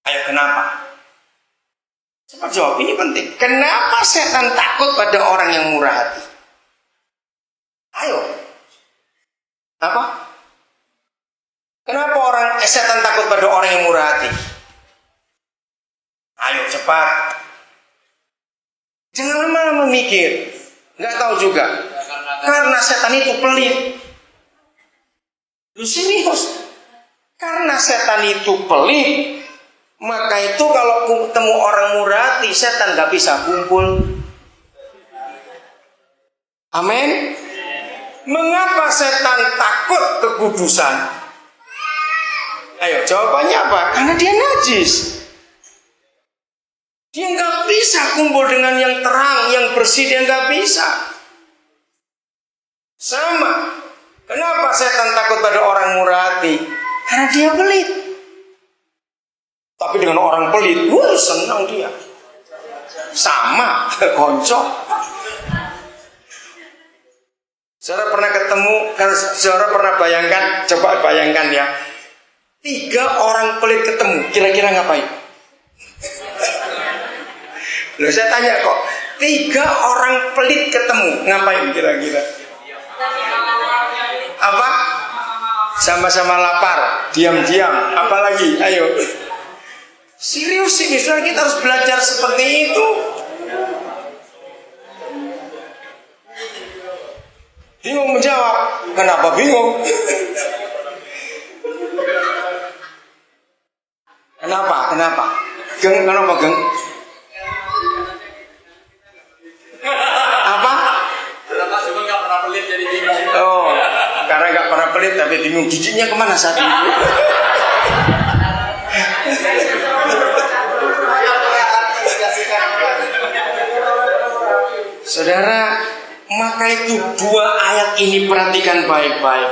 Ayo, kenapa? Cepat jawab, ini penting. Kenapa setan takut pada orang yang murah hati? Ayo. Apa? Kenapa setan takut pada orang yang murah hati? Ayo cepat. Jangan lama-lama mikir. Nggak tahu juga. Karena setan itu pelit. Lu serius? Karena setan itu pelit, maka itu kalau ketemu orang murah hati, setan nggak bisa kumpul. Amin. Mengapa setan takut kekudusan? Ayo, jawabannya apa? Karena dia najis. Dia nggak bisa kumpul dengan yang terang, yang bersih, dia nggak bisa. Sama. Kenapa setan takut pada orang murah hati? Karena dia pelit. Tapi dengan orang pelit, senang dia. Sama, koncok. Saudara pernah ketemu, kalau saudara pernah bayangkan, coba bayangkan ya. 3 orang pelit ketemu, kira-kira ngapain? Loh, saya tanya kok, 3 orang pelit ketemu, ngapain kira-kira? Apa? Sama-sama lapar, diam-diam, apalagi? Ayo. Serius ini, saudara, kita harus belajar seperti itu. Bingung menjawab, kenapa bingung? Kenapa? Geng, kenapa geng? Apa? Kenapa juga nggak pernah pelit jadi bingung? Oh, karena nggak pernah pelit tapi bingung giginya kemana saat itu? Saudara, maka itu 2 ayat ini perhatikan baik-baik.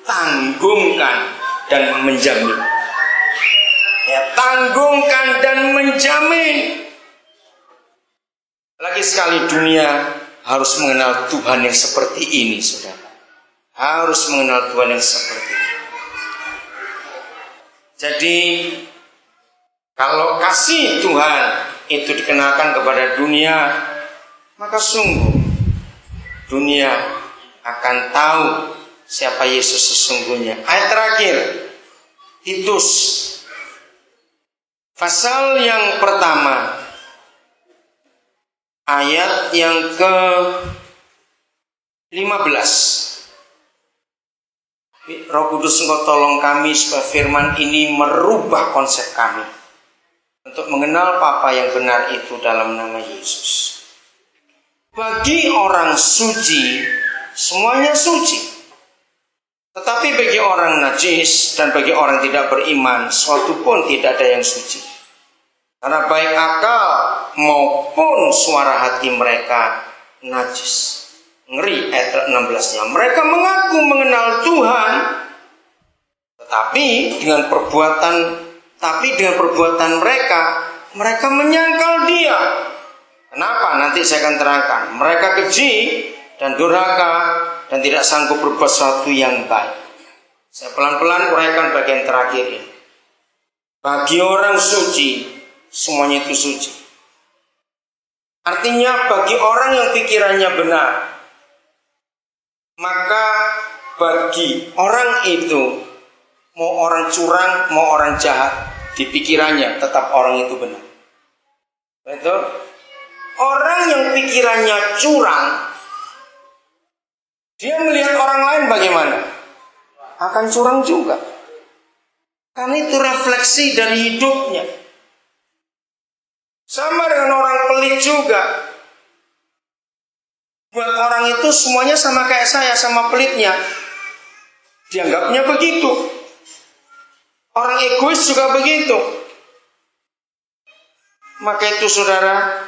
Tanggungkan dan menjamin. Ya, tanggungkan dan menjamin. Lagi sekali, dunia harus mengenal Tuhan yang seperti ini, saudara. Harus mengenal Tuhan yang seperti ini. Jadi, kalau kasih Tuhan itu dikenalkan kepada dunia, maka sungguh dunia akan tahu siapa Yesus sesungguhnya. Ayat terakhir, Titus pasal yang pertama, ayat yang ke-15. Roh Kudus, Engkau tolong kami supaya firman ini merubah konsep kami untuk mengenal apa yang benar itu dalam nama Yesus. Bagi orang suci, semuanya suci. Tetapi bagi orang najis dan bagi orang tidak beriman, suatu pun tidak ada yang suci. Karena baik akal maupun suara hati mereka najis. Ngeri ayat 16-nya. Mereka mengaku mengenal Tuhan, tetapi dengan perbuatan mereka menyangkal Dia. Kenapa? Nanti saya akan terangkan. Mereka keji dan durhaka dan tidak sanggup berbuat sesuatu yang baik. Saya pelan-pelan uraikan bagian terakhir ini. Bagi orang suci, semuanya itu suci. Artinya bagi orang yang pikirannya benar, maka bagi orang itu, mau orang curang, mau orang jahat, di pikirannya tetap orang itu benar. Betul? Orang yang pikirannya curang, dia melihat orang lain bagaimana? Akan curang juga. Karena itu refleksi dari hidupnya. Sama dengan orang pelit juga. Buat orang itu semuanya sama kayak saya, sama pelitnya. Dianggapnya begitu. Orang egois juga begitu. Maka itu saudara,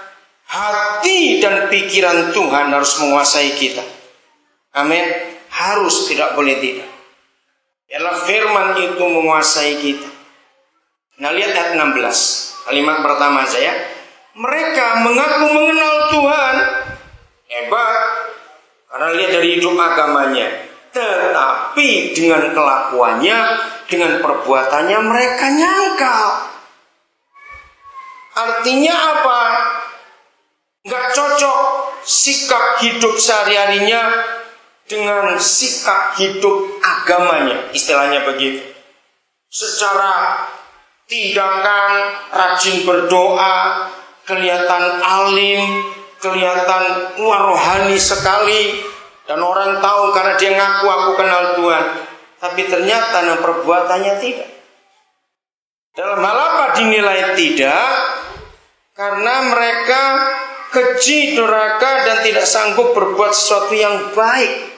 hati dan pikiran Tuhan harus menguasai kita. Amin. Harus, tidak boleh tidak. Biarlah firman itu menguasai kita. Nah, lihat ayat 16. Kalimat pertama saya. Mereka mengaku mengenal Tuhan. Hebat. Karena lihat dari hidup agamanya. Tetapi dengan kelakuannya, dengan perbuatannya mereka nyangkal. Artinya apa? Nggak cocok sikap hidup sehari-harinya dengan sikap hidup agamanya, istilahnya begitu. Secara tindakan rajin berdoa, kelihatan alim, kelihatan rohani sekali, dan orang tahu karena dia ngaku aku kenal Tuhan, tapi ternyata perbuatannya tidak. Dalam hal apa dinilai tidak? Karena mereka keji, durhaka, dan tidak sanggup berbuat sesuatu yang baik.